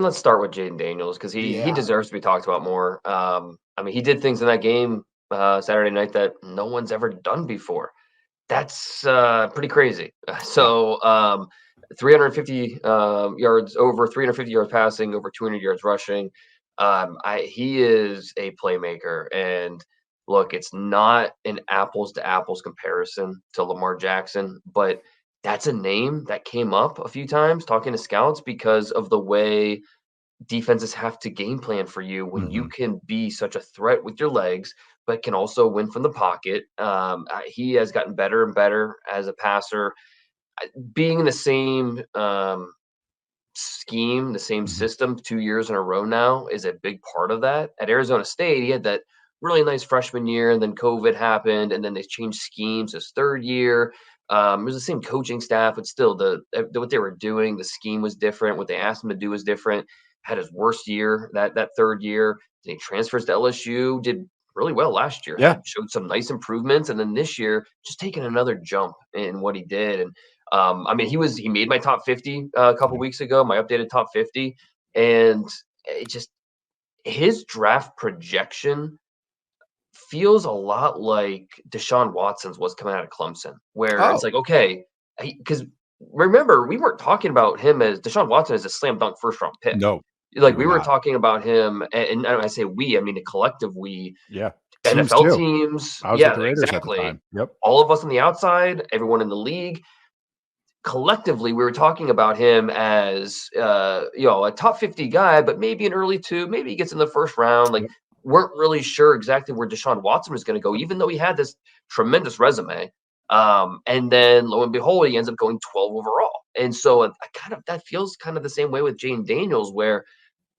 Let's start with Jayden Daniels because he Yeah. deserves to be talked about more. I mean, he did things in that game Saturday night that no one's ever done before. That's pretty crazy. Yeah. So 350 yards, over 350 yards passing, over 200 yards rushing. He is a playmaker, and look, it's not an apples to apples comparison to Lamar Jackson, but that's a name that came up a few times talking to scouts because of the way defenses have to game plan for you when you Mhm. can be such a threat with your legs, but can also win from the pocket. He has gotten better and better as a passer. Being in the same scheme, the same Mhm. system 2 years in a row now is a big part of that. At Arizona State, he had that really nice freshman year, and then COVID happened, and then they changed schemes his third year. It was the same coaching staff, but still, what they were doing, the scheme was different. What they asked him to do was different. Had his worst year that third year. Then he transfers to LSU, did really well last year. Yeah. Had showed some nice improvements, and then this year just taking another jump in what he did. And I mean, he made my top 50 a couple Yeah. weeks ago, my updated top 50, and it just his draft projection feels a lot like Deshaun Watson's was coming out of Clemson, where it's Oh, like, okay, because remember, we weren't talking about him as Deshaun Watson as a slam dunk first round pick. no, we Like we were were not. talking about him, and I say we, I mean a collective we, Yeah. Teams NFL too. teams, I was with yeah, the Raiders at the exactly. time. Yep. All of us on the outside, everyone in the league, collectively we were talking about him as a top 50 guy, but maybe an early two, maybe he gets in the first round. Like Yep. weren't really sure exactly where Deshaun Watson was going to go, even though he had this tremendous resume. And then lo and behold, he ends up going 12 overall. And so I kind of that feels kind of the same way with Jane Daniels, where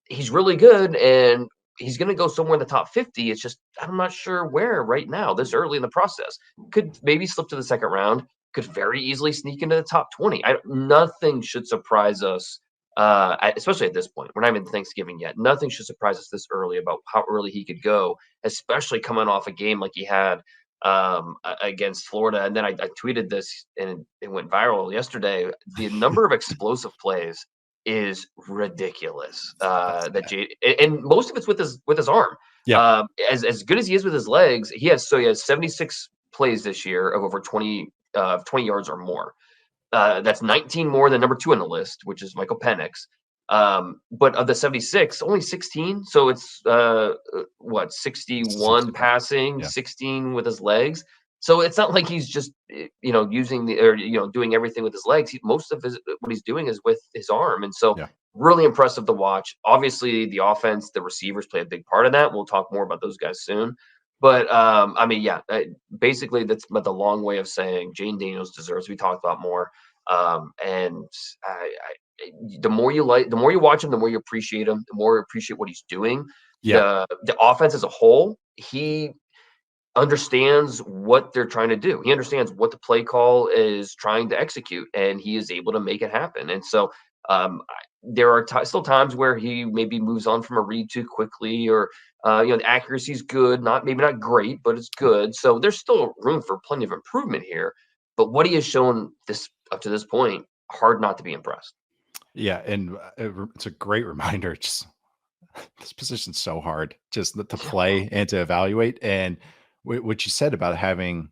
he's really good and he's going to go somewhere in the top 50. It's just, I'm not sure where right now, this early in the process. Could maybe slip to the second round, could very easily sneak into the top 20. Nothing should surprise us, especially at this point. We're not even Thanksgiving yet. Nothing should surprise us this early about how early he could go, especially coming off a game like he had against Florida. And then I tweeted this and it went viral yesterday. The number of explosive plays is ridiculous. That's That Jade, and most of it's with his arm. yeah. As good as he is with his legs, he has 76 plays this year of over 20 yards or more. That's 19 more than number two on the list, which is Michael Penix. But of the 76, only 16. So it's what 61 61. passing, Yeah. 16 with his legs. So it's not like he's just using the or doing everything with his legs. Most of his what he's doing is with his arm, and so Yeah. really impressive to watch. Obviously, the offense, the receivers play a big part of that. We'll talk more about those guys soon. But I mean, yeah, basically that's but the long way of saying Jane Daniels deserves to be talked about more. And the more the more you watch him, the more you appreciate him, the more you appreciate what he's doing. Yeah. The offense as a whole, he understands what they're trying to do. He understands what the play call is trying to execute, and he is able to make it happen. And so, there are still times where he maybe moves on from a read too quickly, or the accuracy is good, not maybe not great, but it's good. So there's still room for plenty of improvement here. But what he has shown this up to this point, hard not to be impressed. Yeah. And it's a great reminder. Just this position's so hard just to Yeah, play and to evaluate. And what you said about having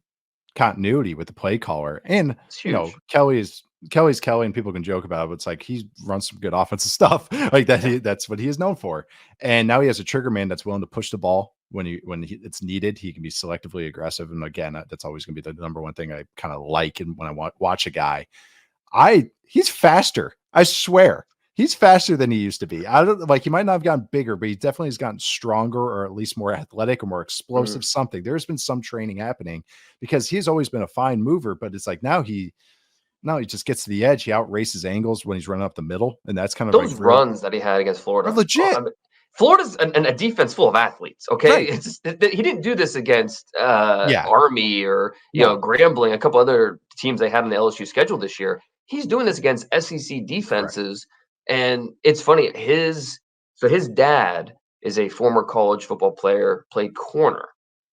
continuity with the play caller. And, it's huge. Kelly's Kelly, and people can joke about it, but it's like he runs some good offensive stuff like that. Yeah, That's what he is known for. And now he has a trigger man that's willing to push the ball it's needed. He can be selectively aggressive. And again, that's always going to be the number one thing I kind of like. And when I watch a guy, he's faster. I swear. He's faster than he used to be. I don't like he might not have gotten bigger, but he definitely has gotten stronger or at least more athletic or more explosive. mhm. Something. There's been some training happening because he's always been a fine mover, but it's like now he just gets to the edge. He outraces angles when he's running up the middle, and that's kind of like Those real runs that he had against are Florida, I legit. mean, Florida's a defense full of athletes, okay? Right. It's just that he didn't do this against, Yeah. Army or, No. Grambling, a couple other teams they had in the LSU schedule this year. He's doing this against SEC Correct. defenses, and it's funny, his dad is a former college football player, played corner.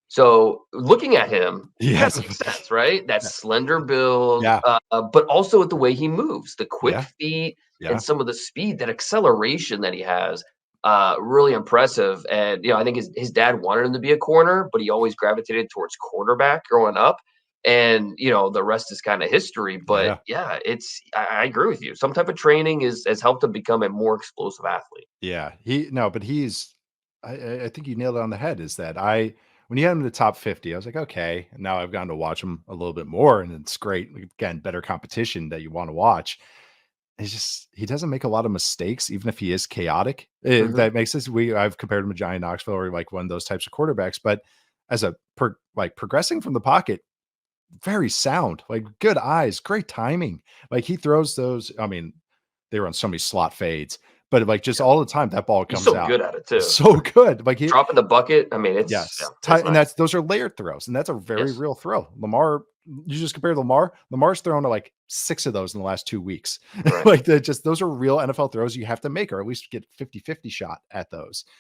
So, looking at him, kind Yes. of makes sense, right? That slender build, Yeah. but also with the way he moves, the quick Yeah. feet, and Yeah. some of the speed, that acceleration that he has, really impressive. And I think his dad wanted him to be a corner, but he always gravitated towards quarterback growing up. And the rest is kind of history. But Yeah. yeah, I agree with you. Some type of training has helped him become a more explosive athlete. Yeah. No, but I think you nailed it on the head is that when you had him in the top 50, I was like, okay. And now I've gotten to watch him a little bit more and it's great. Again, better competition that you want to watch. It's just he doesn't make a lot of mistakes, even if he is chaotic. Hmm. That makes this I've compared him to Johnny Knoxville or like one of those types of quarterbacks, but as progressing from the pocket, very sound, like good eyes, great timing. Like he throws those. I mean, they run so many slot fades, but like just Yeah, all the time that ball he's comes so out good at it too. so good. Like he Dropping the bucket. I mean, Yes, it's and nice. those are layered throws, and that's a very Yes, real throw. You just compare Lamar's thrown to like 6 of those in the last 2 weeks. right. Like, those are real NFL throws you have to make, or at least get 50-50 shot at those.